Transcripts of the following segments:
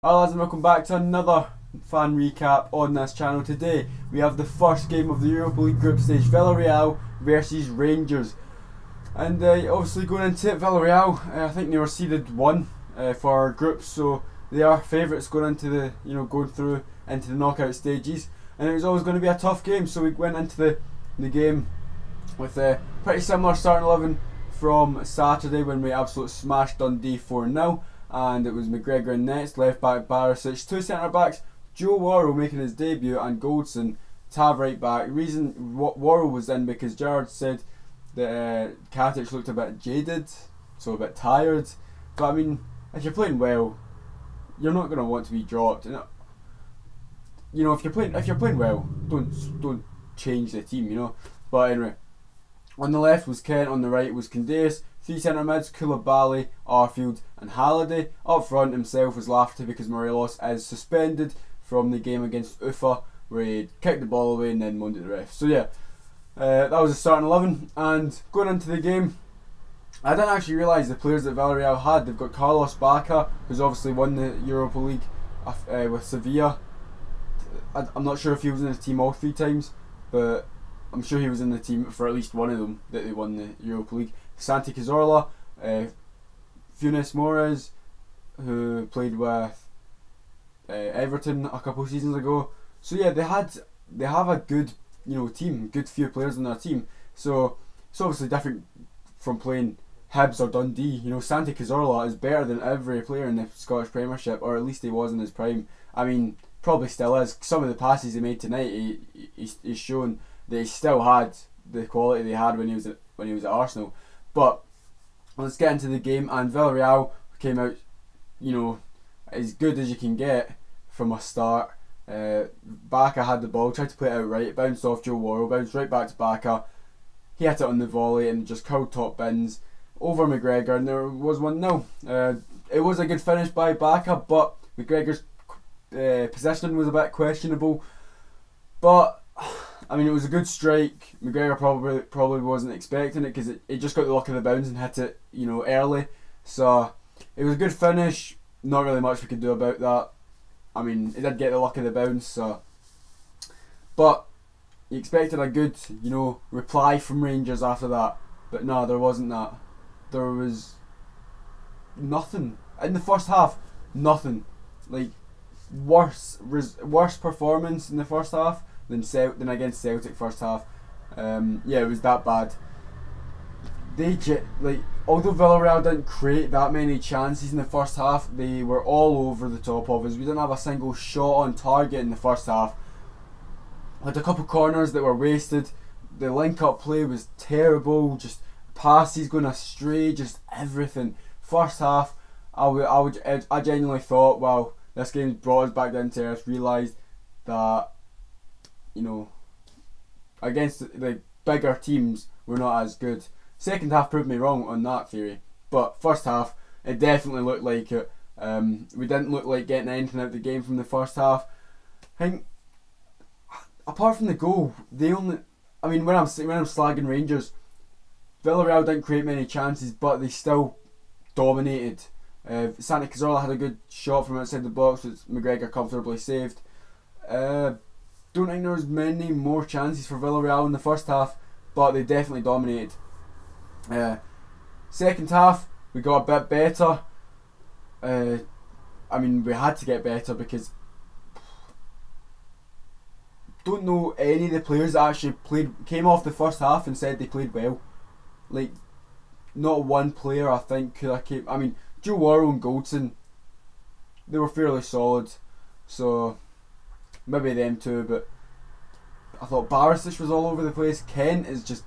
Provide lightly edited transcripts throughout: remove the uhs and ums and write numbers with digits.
Hello lads and welcome back to another fan recap on this channel. Today we have the first game of the Europa League group stage, Villareal versus Rangers. And obviously going into it, Villareal, I think they were seeded 1 for our group, so they are favourites going into the, going through into the knockout stages. And it was always going to be a tough game, so we went into the game with a pretty similar starting 11 from Saturday when we absolutely smashed Dundee 4-0. And it was McGregor in nets, left back Barisic, 2 centre backs, Joe Worrell making his debut, and Goldson tab right back. Reason Worrell was in because Gerrard said that Katic looked a bit jaded, so a bit tired. But I mean, if you're playing well, you're not going to want to be dropped. If you're playing well, don't change the team. But anyway, on the left was Kent, on the right was Candace. 3 centre mids, Koulibaly, Arfield and Halliday. Up front himself was Lafferty because Morelos is suspended from the game against Ufa where he kicked the ball away and then moaned at the ref. So yeah, that was the starting 11. And going into the game, I didn't actually realise the players that Villareal had. They've got Carlos Bacca, who's obviously won the Europa League with Sevilla. I'm not sure if he was in the team all 3 times, but I'm sure he was in the team for at least one of them that they won the Europa League. Santi Cazorla, Funes Mores, who played with Everton a couple of seasons ago. So yeah, they have a good team, good few players in their team. So it's obviously different from playing Hibs or Dundee. Santi Cazorla is better than every player in the Scottish Premiership, or at least he was in his prime. I mean, probably still is. Some of the passes he made tonight, he's shown that he still had the quality they had when he was at Arsenal. But let's get into the game, and Villareal came out, as good as you can get from a start. Bacca had the ball, tried to play it out right, it bounced off Joe Worrell, bounced right back to Bacca. He hit it on the volley and just curled top bins over McGregor, and there was 1-0. It was a good finish by Bacca, but McGregor's positioning was a bit questionable. But I mean, it was a good strike. McGregor probably wasn't expecting it because it just got the luck of the bounce and hit it, early. So it was a good finish. Not really much we could do about that. I mean, it did get the luck of the bounce. So, but you expected a good, reply from Rangers after that. But no, there wasn't that. There was nothing in the first half. Nothing. Like worse performance in the first half than against Celtic first half. Yeah, it was that bad. Although Villareal didn't create that many chances in the first half, they were all over the top of us. We didn't have a single shot on target in the first half. Had a couple corners that were wasted. The link-up play was terrible. Just passes going astray. Just everything. First half, I genuinely thought, wow, this game's brought us back down to earth. Realised that against the bigger teams, we're not as good. Second half proved me wrong on that theory, but first half, it definitely looked like it. We didn't look like getting anything out of the game from the first half. I think, apart from the goal, when I'm slagging Rangers, Villareal didn't create many chances, but they still dominated. Santi Cazorla had a good shot from outside the box, which McGregor comfortably saved. Don't think there was many more chances for Villareal in the first half, but they definitely dominated. Second half, we got a bit better. We had to get better because don't know any of the players that actually came off the first half and said they played well. Like, not one player I think could have came. I mean, Joe Worrell and Goldson, they were fairly solid, so maybe them too, but I thought Barisic was all over the place. Kent is just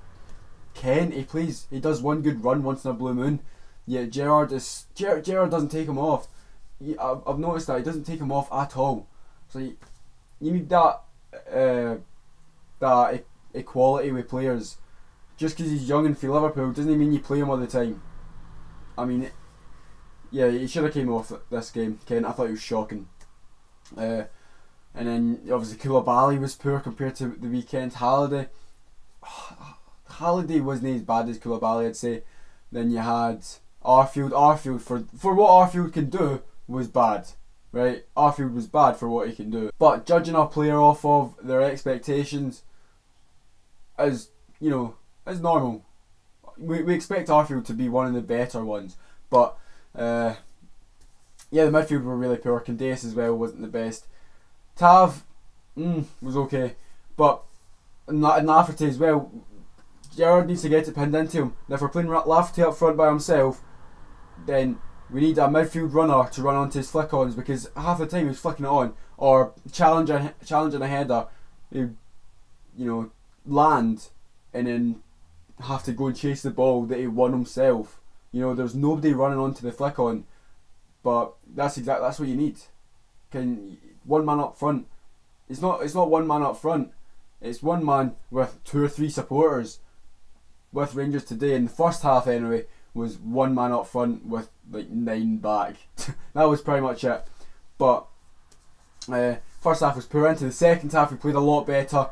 Kent. He does one good run once in a blue moon. Yeah, Gerrard doesn't take him off. I've noticed that he doesn't take him off at all. So you need that equality with players. Just because he's young and for Liverpool doesn't mean you play him all the time. I mean, yeah, he should have came off this game. Kent, I thought he was shocking. And then obviously Koulibaly was poor compared to the weekend. Halliday wasn't as bad as Koulibaly, I'd say. Then you had Arfield for what Arfield can do was bad. right? Arfield was bad for what he can do. But judging a player off of their expectations is, you know, is normal. We expect Arfield to be one of the better ones. But, yeah, the midfield were really poor. Candace as well wasn't the best. Tav, was okay. But, in Lafferty as well, Gerrard needs to get it pinned into him. And if we're playing Lafferty up front by himself, then we need a midfield runner to run onto his flick-ons, because half the time he was flicking it on, or challenging a header, he'd, you know, land and then have to go and chase the ball that he won himself. You know, there's nobody running onto the flick-on, but that's what you need. One man up front. It's not one man up front. It's one man with 2 or 3 supporters. With Rangers today, in the first half anyway, was one man up front with like 9 back. That was pretty much it. But first half was poor. Into the second half we played a lot better.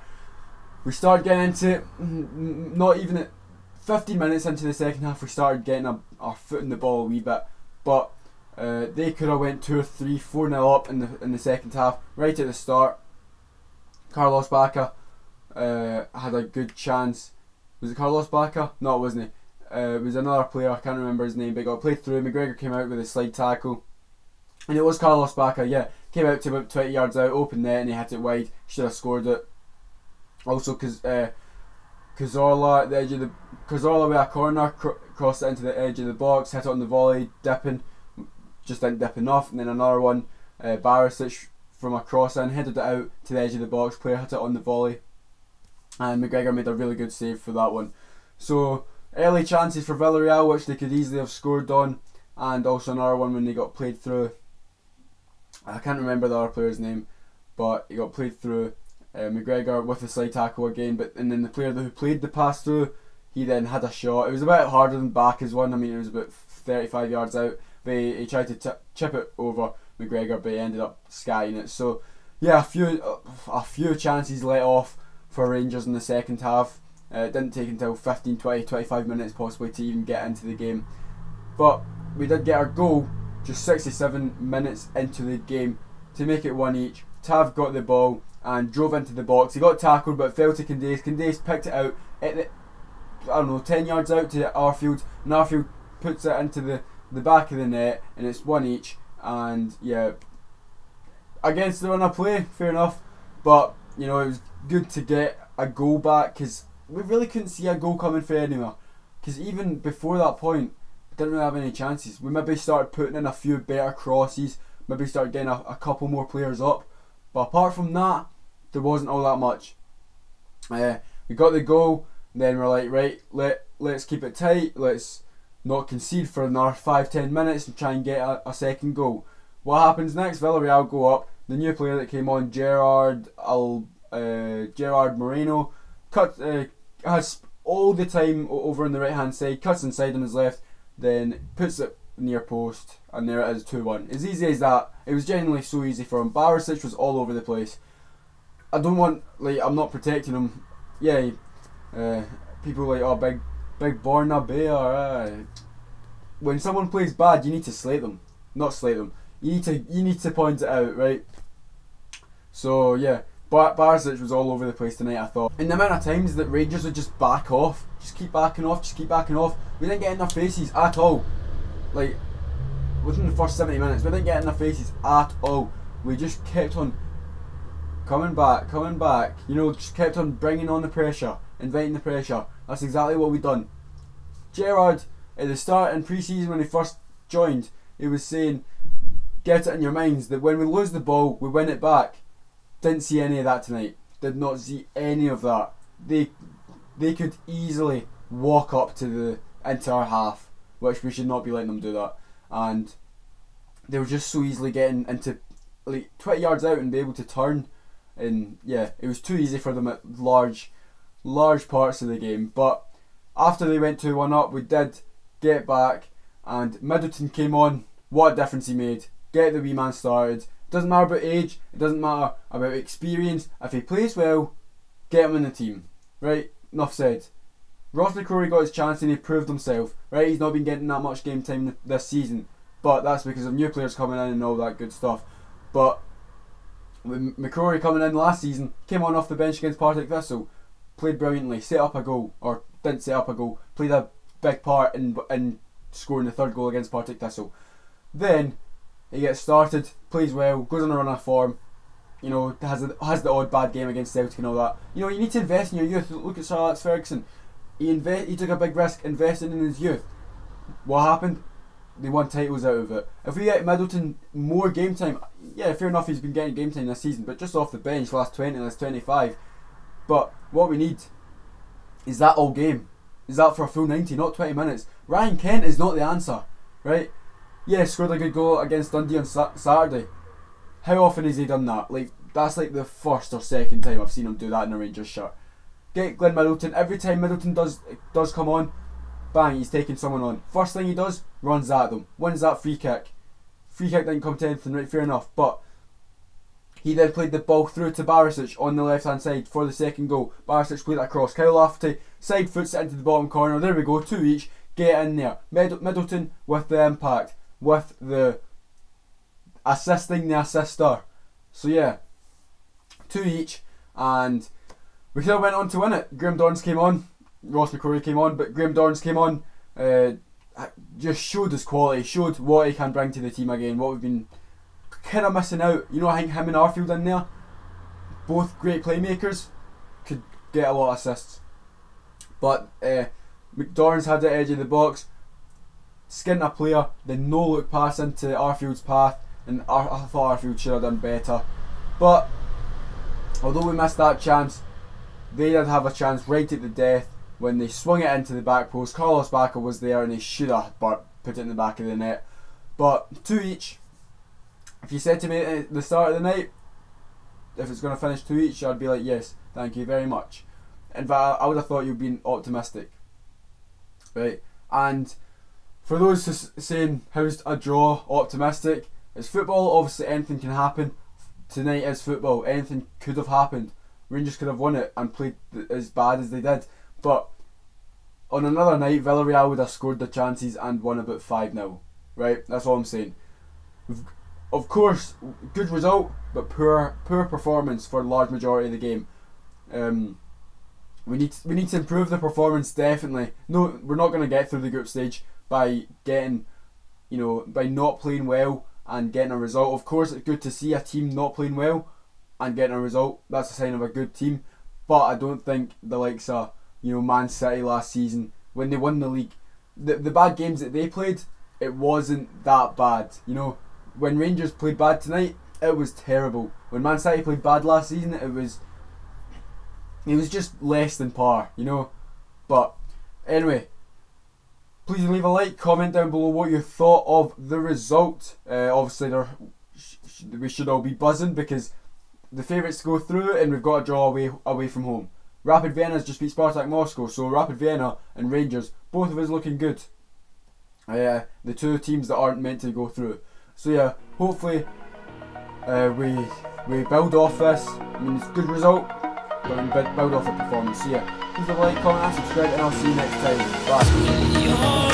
We started getting into it, not even at 15 minutes into the second half we started getting our foot in the ball a wee bit. But they could have went 2 or 3, 4-0 up in the second half, right at the start. Carlos Bacca had a good chance. Was it Carlos Bacca? No, it wasn't. It was another player, I can't remember his name, but he got played through. McGregor came out with a slide tackle. And it was Carlos Bacca, yeah. Came out to about 20 yards out, open net, and he hit it wide. Should have scored it. Also, Cazorla at the edge of the... Cazorla with a corner, crossed it into the edge of the box, hit it on the volley, dipping. Just didn't dip enough. And then another one, Barisic from a cross in, headed it out to the edge of the box. Player hit it on the volley. And McGregor made a really good save for that one. So, early chances for Villareal, which they could easily have scored on. And also another one when they got played through. I can't remember the other player's name, but he got played through. McGregor with the slide tackle again, and then the player who played the pass through, he then had a shot. It was a bit harder than Bacca's one. I mean, it was about 35 yards out, but he tried to chip it over McGregor, but he ended up skying it. So, yeah, a few chances let off for Rangers in the second half. It didn't take until 15, 20, 25 minutes possibly to even get into the game. But we did get our goal just 67 minutes into the game to make it 1 each. Tav got the ball and drove into the box. He got tackled but fell to Candace. Candace picked it out at the, 10 yards out to Arfield, and Arfield puts it into the back of the net, and it's 1 each. And yeah, against the run of play, fair enough, but you know, it was good to get a goal back, because we really couldn't see a goal coming for anywhere. Because even before that point, we didn't really have any chances. We maybe started putting in a few better crosses, maybe started getting a couple more players up, but apart from that, there wasn't all that much. We got the goal, and then we're like, right, let's keep it tight, let's not concede for another 5-10 minutes and try and get a second goal. What happens next? Villareal go up. The new player that came on, Gerard Moreno, has all the time over on the right hand side, cuts inside on his left, then puts it near post, and there it is, 2-1. As easy as that. It was genuinely so easy for him. Barisic was all over the place. I don't want, like, I'm not protecting him. Yeah, people like, oh, big Borna Bear. When someone plays bad, you need to slate them, not slate them. You need to point it out, right? So yeah, Barisic was all over the place tonight, I thought. And the amount of times that Rangers would just back off, just keep backing off. We didn't get in their faces at all. Like, within the first 70 minutes, we didn't get in their faces at all. We just kept on coming back. You know, just kept on bringing on the pressure, inviting the pressure. That's exactly what we done. Gerrard, at the start in pre-season when he first joined, he was saying, get it in your minds that when we lose the ball, we win it back. Didn't see any of that tonight. Did not see any of that. They could easily walk up to into our half, which we should not be letting them do that. And they were just so easily getting into like 20 yards out and be able to turn. And yeah, it was too easy for them at large parts of the game. But after they went 2-1 up, we did get back, and Middleton came on. What a difference he made. Get the wee man started. Doesn't matter about age, it doesn't matter about experience. If he plays well, get him in the team. Right? Enough said. Ross McCrory got his chance and he proved himself. Right? He's not been getting that much game time this season, but that's because of new players coming in and all that good stuff. But with McCrory coming in last season, came on off the bench against Partick Thistle, played brilliantly, set up a goal, or didn't set up a goal, played a big part in scoring the third goal against Partick Thistle. Then he gets started, plays well, goes on a run of form, you know, has the odd bad game against Celtic and all that. You know, you need to invest in your youth. Look at Sir Alex Ferguson. He took a big risk investing in his youth. What happened? They won titles out of it. If we get Middleton more game time, yeah, fair enough, he's been getting game time this season, but just off the bench, last 20, last 25. But what we need is that all game. Is that for a full 90, not 20 minutes. Ryan Kent is not the answer, right? Yeah, scored a good goal against Dundee on Saturday. How often has he done that? Like, that's like the first or second time I've seen him do that in a Rangers shirt. Get Glenn Middleton. Every time Middleton does come on, bang, he's taking someone on. First thing he does, runs at them, wins that free kick. Free kick didn't come to anything, right? Fair enough, but he then played the ball through to Barisic on the left hand side for the second goal. Barisic played it across. Kyle Lafferty side foots it into the bottom corner. There we go, 2 each. Get in there. Middleton with the impact, with the assisting the assister. So yeah, 2 each, and we could have went on to win it. Graham Dorrans came on, Ross McCrory came on, but Graham Dorrans came on, just showed his quality, showed what he can bring to the team again, what we've been kind of missing out. You know, I think him and Arfield in there, both great playmakers, could get a lot of assists. But McDorrans had the edge of the box, skinned a player, then no look pass into Arfield's path, and I thought Arfield should have done better. But although we missed that chance, they did have a chance right at the death when they swung it into the back post. Carlos Bacca was there and he should have put it in the back of the net. But 2 each. If you said to me at the start of the night, if it's going to finish 2 each, I'd be like, yes, thank you very much. In fact, I would have thought you'd been optimistic. Right? And for those saying, how's a draw optimistic? It's football, obviously anything can happen. Tonight is football, anything could have happened. Rangers could have won it and played as bad as they did. But on another night, Villareal would have scored the chances and won about 5-0. Right? That's all I'm saying. Of course, good result, but poor performance for the large majority of the game. We need to improve the performance, definitely. No, we're not going to get through the group stage by getting, by not playing well and getting a result. Of course, it's good to see a team not playing well and getting a result. That's a sign of a good team. But I don't think the likes of Man City last season, when they won the league, the bad games that they played, it wasn't that bad. When Rangers played bad tonight, it was terrible. When Man City played bad last season, it was just less than par, But anyway, please leave a like, comment down below what you thought of the result. Obviously, we should all be buzzing because the favourites go through and we've got a draw away from home. Rapid Vienna's just beat Spartak Moscow, so Rapid Vienna and Rangers, both of us looking good. The two teams that aren't meant to go through. So yeah, hopefully we build off this. I mean, it's a good result, but we build off the performance. So yeah, please leave a like, comment and subscribe, and I'll see you next time. Bye.